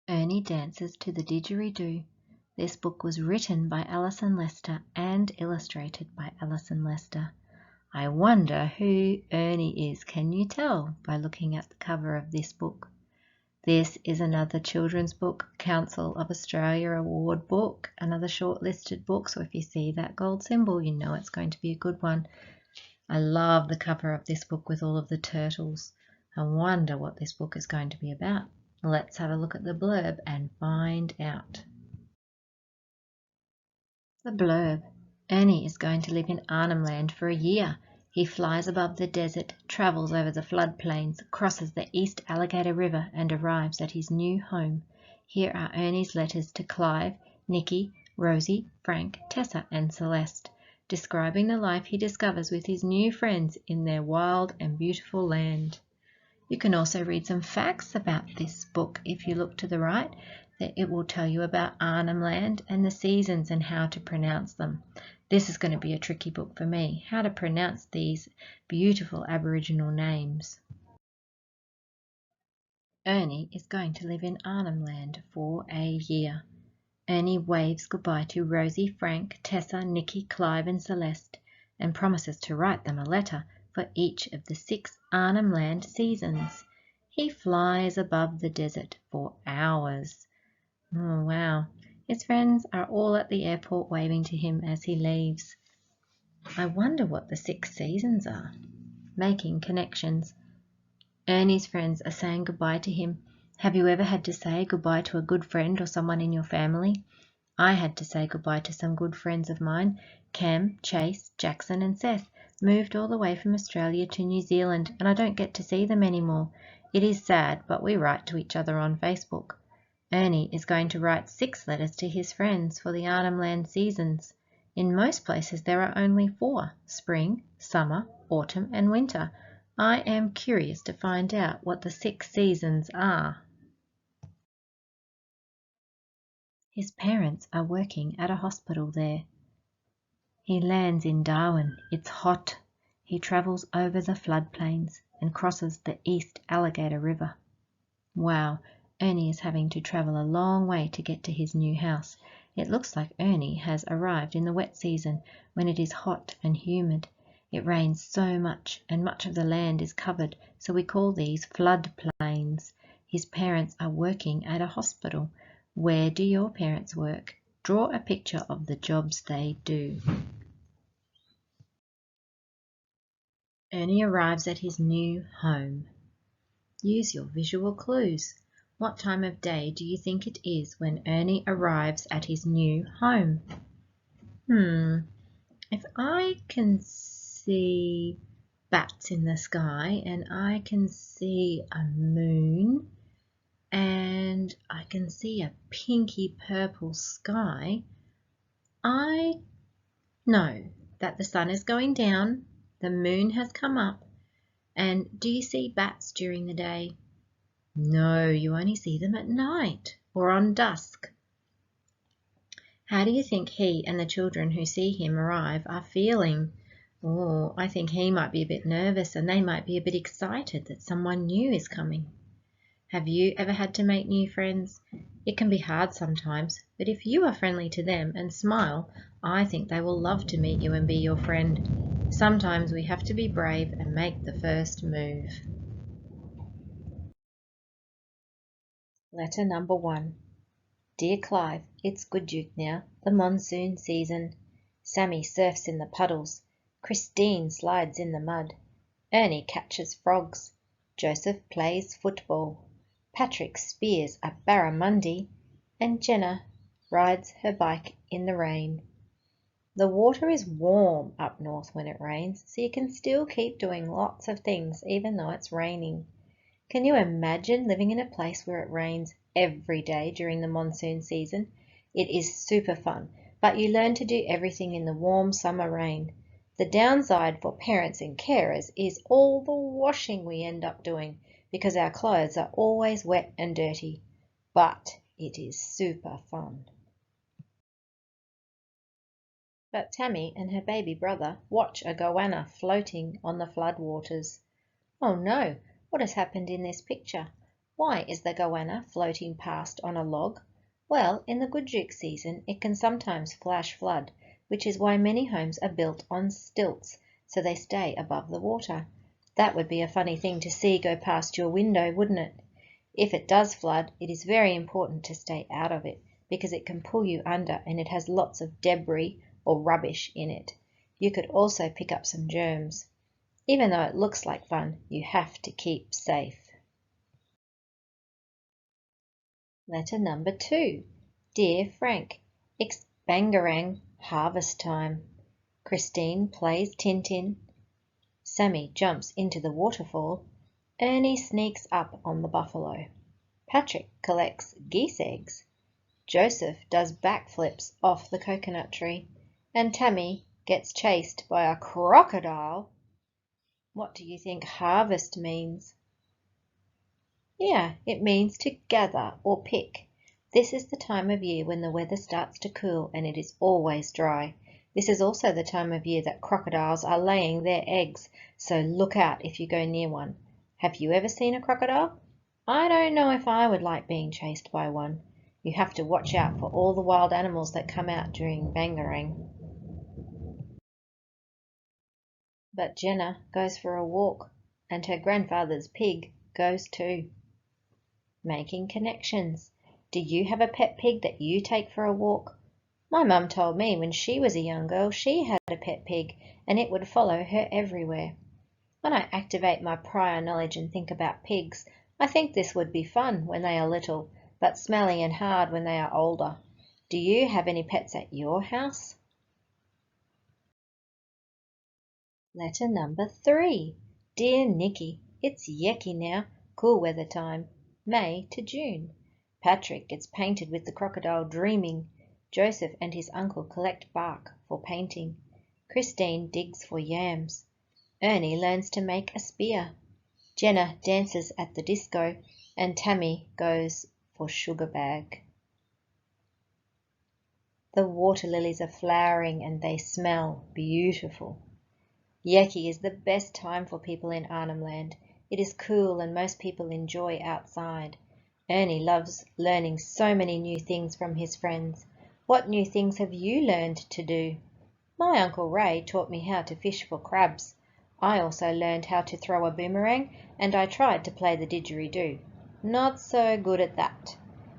Ernie dances to the didgeridoo. This book was written by Alison Lester and illustrated by Alison Lester. I wonder who Ernie is. Can you tell by looking at the cover of this book? This is another children's book, Council of Australia Award book, another shortlisted book, so if you see that gold symbol, you know it's going to be a good one. I love the cover of this book with all of the turtles. I wonder what this book is going to be about. Let's have a look at the blurb and find out. The blurb. Ernie is going to live in Arnhem Land for a year. He flies above the desert, travels over the floodplains, crosses the East Alligator River and arrives at his new home. Here are Ernie's letters to Clive, Nikki, Rosie, Frank, Tessa and Celeste, describing the life he discovers with his new friends in their wild and beautiful land. You can also read some facts about this book. If you look to the right, it will tell you about Arnhem Land and the seasons and how to pronounce them. This is going to be a tricky book for me, how to pronounce these beautiful Aboriginal names. Ernie is going to live in Arnhem Land for a year. Ernie waves goodbye to Rosie, Frank, Tessa, Nikki, Clive and Celeste and promises to write them a letter for each of the 6 Arnhem Land seasons. He flies above the desert for hours. Oh, wow. His friends are all at the airport waving to him as he leaves. I wonder what the 6 seasons are. Making connections. Ernie's friends are saying goodbye to him. Have you ever had to say goodbye to a good friend or someone in your family? I had to say goodbye to some good friends of mine. Cam, Chase, Jackson and Seth moved all the way from Australia to New Zealand and I don't get to see them anymore. It is sad, but we write to each other on Facebook. Ernie is going to write 6 letters to his friends for the Arnhem Land seasons. In most places there are only 4, spring, summer, autumn and winter. I am curious to find out what the 6 seasons are. His parents are working at a hospital there. He lands in Darwin. It's hot. He travels over the floodplains and crosses the East Alligator River. Wow, Ernie is having to travel a long way to get to his new house. It looks like Ernie has arrived in the wet season when it is hot and humid. It rains so much and much of the land is covered, so we call these floodplains. His parents are working at a hospital. Where do your parents work? Draw a picture of the jobs they do. Ernie arrives at his new home. Use your visual clues. What time of day do you think it is when Ernie arrives at his new home? If I can see bats in the sky and I can see a moon and I can see a pinky purple sky, I know that the sun is going down, the moon has come up, and do you see bats during the day? No, you only see them at night or on dusk. How do you think he and the children who see him arrive are feeling? Oh, I think he might be a bit nervous and they might be a bit excited that someone new is coming. Have you ever had to make new friends? It can be hard sometimes, but if you are friendly to them and smile, I think they will love to meet you and be your friend. Sometimes we have to be brave and make the first move. Letter number 1. Dear Clive, it's good Duke now, the monsoon season. Sammy surfs in the puddles. Christine slides in the mud. Ernie catches frogs. Joseph plays football. Patrick spears a barramundi. And Jenna rides her bike in the rain. The water is warm up north when it rains, so you can still keep doing lots of things even though it's raining. Can you imagine living in a place where it rains every day during the monsoon season? It is super fun, but you learn to do everything in the warm summer rain. The downside for parents and carers is all the washing we end up doing because our clothes are always wet and dirty. But it is super fun. But Tammy and her baby brother watch a goanna floating on the floodwaters. Oh no, what has happened in this picture? Why is the goanna floating past on a log? Well, in the Gujuk season it can sometimes flash flood, which is why many homes are built on stilts, so they stay above the water. That would be a funny thing to see go past your window, wouldn't it? If it does flood, it is very important to stay out of it, because it can pull you under and it has lots of debris or rubbish in it. You could also pick up some germs. Even though it looks like fun, you have to keep safe. Letter number 2. Dear Frank, it's Bangarang harvest time. Christine plays Tintin. Sammy jumps into the waterfall. Ernie sneaks up on the buffalo. Patrick collects geese eggs. Joseph does backflips off the coconut tree. And Tammy gets chased by a crocodile. What do you think harvest means? Yeah, it means to gather or pick. This is the time of year when the weather starts to cool and it is always dry. This is also the time of year that crocodiles are laying their eggs, so look out if you go near one. Have you ever seen a crocodile? I don't know if I would like being chased by one. You have to watch out for all the wild animals that come out during Bangarang. But Jenna goes for a walk, and her grandfather's pig goes too. Making connections. Do you have a pet pig that you take for a walk? My mum told me when she was a young girl she had a pet pig and it would follow her everywhere. When I activate my prior knowledge and think about pigs, I think this would be fun when they are little, but smelly and hard when they are older. Do you have any pets at your house? Letter number 3. Dear Nikki, it's Yeki now, cool weather time, May to June. Patrick gets painted with the crocodile dreaming. Joseph and his uncle collect bark for painting. Christine digs for yams. Ernie learns to make a spear. Jenna dances at the disco, and Tammy goes for sugar bag. The water lilies are flowering and they smell beautiful. Yeki is the best time for people in Arnhem Land. It is cool and most people enjoy outside. Ernie loves learning so many new things from his friends. What new things have you learned to do? My Uncle Ray taught me how to fish for crabs. I also learned how to throw a boomerang and I tried to play the didgeridoo. Not so good at that.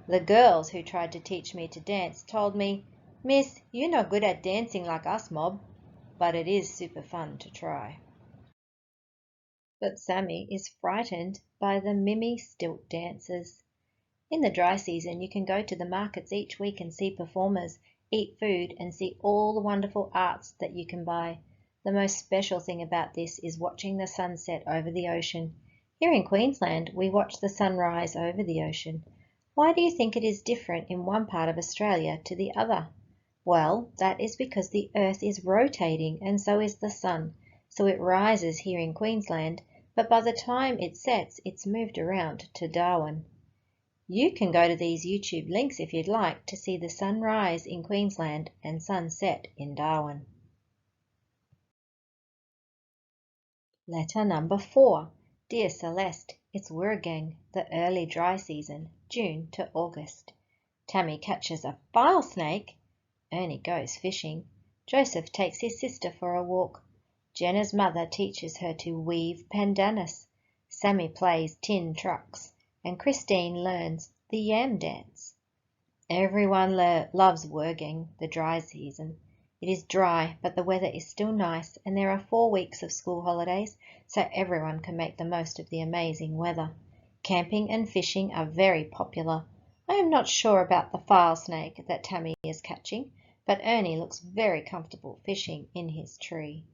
The girls who tried to teach me to dance told me, "Miss, you're not good at dancing like us, Mob." But it is super fun to try. But Sammy is frightened by the Mimi stilt dancers. In the dry season, you can go to the markets each week and see performers, eat food, and see all the wonderful arts that you can buy. The most special thing about this is watching the sunset over the ocean. Here in Queensland, we watch the sunrise over the ocean. Why do you think it is different in one part of Australia to the other? Well, that is because the Earth is rotating and so is the sun. So it rises here in Queensland, but by the time it sets, it's moved around to Darwin. You can go to these YouTube links if you'd like to see the sunrise in Queensland and sunset in Darwin. Letter number 4. Dear Celeste, it's Wirragang, the early dry season, June to August. Tammy catches a file snake. Ernie goes fishing. Joseph takes his sister for a walk. Jenna's mother teaches her to weave pandanus. Sammy plays tin trucks. And Christine learns the yam dance. Everyone loves Wirragang, the dry season. It is dry, but the weather is still nice, and there are 4 weeks of school holidays, so everyone can make the most of the amazing weather. Camping and fishing are very popular. I am not sure about the file snake that Tammy is catching, but Ernie looks very comfortable fishing in his tree.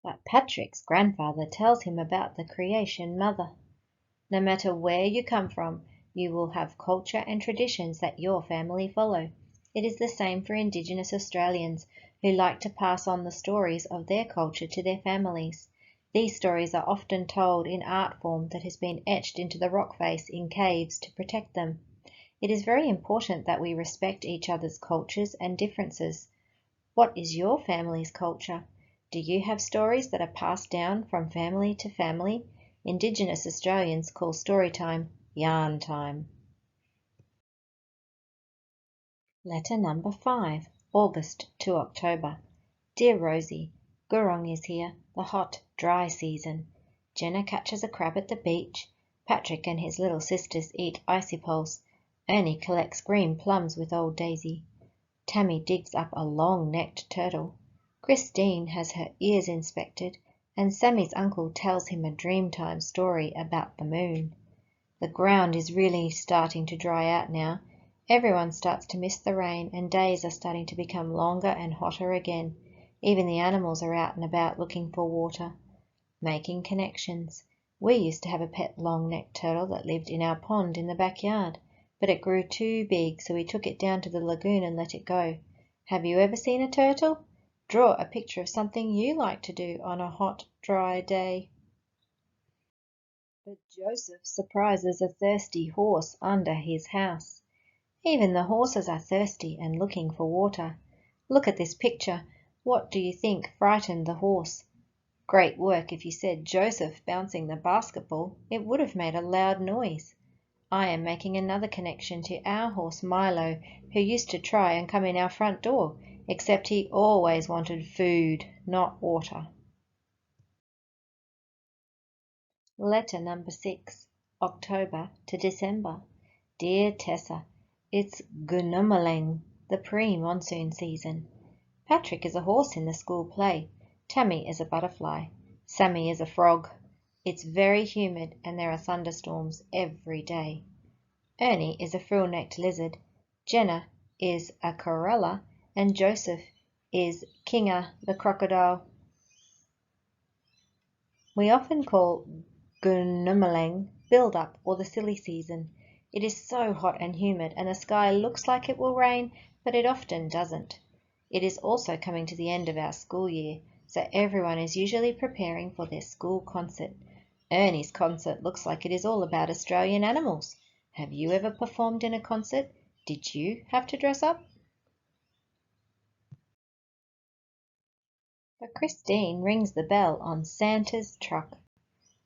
But Patrick's grandfather tells him about the creation mother. No matter where you come from, you will have culture and traditions that your family follow. It is the same for Indigenous Australians who like to pass on the stories of their culture to their families. These stories are often told in art form that has been etched into the rock face in caves to protect them. It is very important that we respect each other's cultures and differences. What is your family's culture? Do you have stories that are passed down from family to family? Indigenous Australians call Storytime yarn time. Letter number 5, August to October. Dear Rosie, Gurrong is here, the hot, dry season. Jenna catches a crab at the beach. Patrick and his little sisters eat icy poles. Ernie collects green plums with old Daisy. Tammy digs up a long-necked turtle. Christine has her ears inspected, and Sammy's uncle tells him a Dreamtime story about the moon. The ground is really starting to dry out now. Everyone starts to miss the rain, and days are starting to become longer and hotter again. Even the animals are out and about looking for water. Making connections. We used to have a pet long-necked turtle that lived in our pond in the backyard, but it grew too big, so we took it down to the lagoon and let it go. Have you ever seen a turtle? Draw a picture of something you like to do on a hot, dry day. But Joseph surprises a thirsty horse under his house. Even the horses are thirsty and looking for water. Look at this picture. What do you think frightened the horse? Great work if you said Joseph bouncing the basketball. It would have made a loud noise. I am making another connection to our horse Milo, who used to try and come in our front door, except he always wanted food, not water. Letter number 6, October to December. Dear Tessa, it's Gunumaleng, the pre-monsoon season. Patrick is a horse in the school play. Tammy is a butterfly. Sammy is a frog. It's very humid and there are thunderstorms every day. Ernie is a frill-necked lizard. Jenna is a corella, and Joseph is Kinga the crocodile. We often call Gunumaleng build-up or the silly season. It is so hot and humid, and the sky looks like it will rain, but it often doesn't. It is also coming to the end of our school year, so everyone is usually preparing for their school concert. Ernie's concert looks like it is all about Australian animals. Have you ever performed in a concert? Did you have to dress up? But Christine rings the bell on Santa's truck.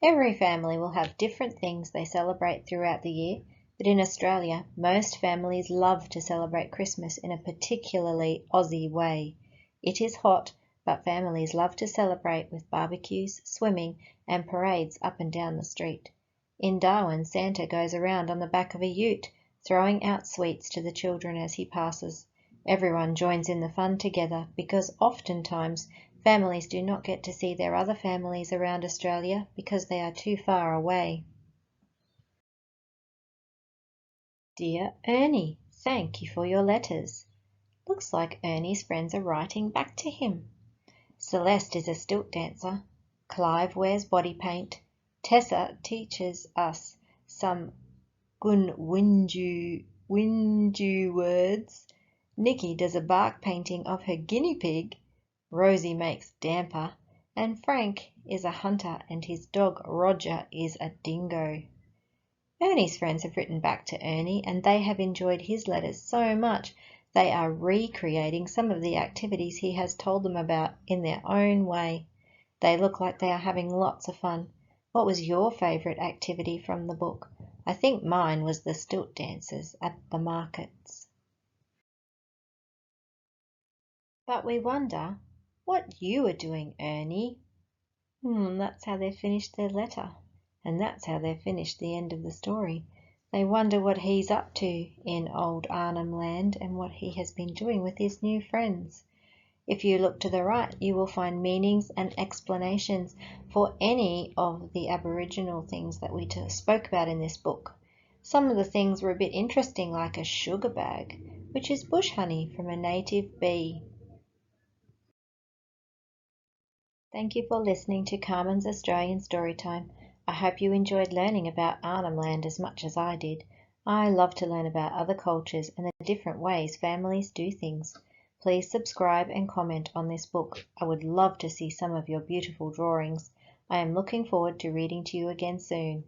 Every family will have different things they celebrate throughout the year, but in Australia, most families love to celebrate Christmas in a particularly Aussie way. It is hot, but families love to celebrate with barbecues, swimming, and parades up and down the street. In Darwin, Santa goes around on the back of a ute, throwing out sweets to the children as he passes. Everyone joins in the fun together because oftentimes families do not get to see their other families around Australia because they are too far away. Dear Ernie, thank you for your letters. Looks like Ernie's friends are writing back to him. Celeste is a stilt dancer. Clive wears body paint. Tessa teaches us some Gunwinju words. Nikki does a bark painting of her guinea pig. Rosie makes damper. And Frank is a hunter and his dog Roger is a dingo. Ernie's friends have written back to Ernie and they have enjoyed his letters so much they are recreating some of the activities he has told them about in their own way. They look like they are having lots of fun. What was your favourite activity from the book? I think mine was the stilt dances at the markets. But we wonder what you are doing, Ernie. That's how they finished their letter. And that's how they finished the end of the story. They wonder what he's up to in old Arnhem Land and what he has been doing with his new friends. If you look to the right, you will find meanings and explanations for any of the Aboriginal things that we spoke about in this book. Some of the things were a bit interesting, like a sugar bag, which is bush honey from a native bee. Thank you for listening to Carmen's Australian Storytime. I hope you enjoyed learning about Arnhem Land as much as I did. I love to learn about other cultures and the different ways families do things. Please subscribe and comment on this book. I would love to see some of your beautiful drawings. I am looking forward to reading to you again soon.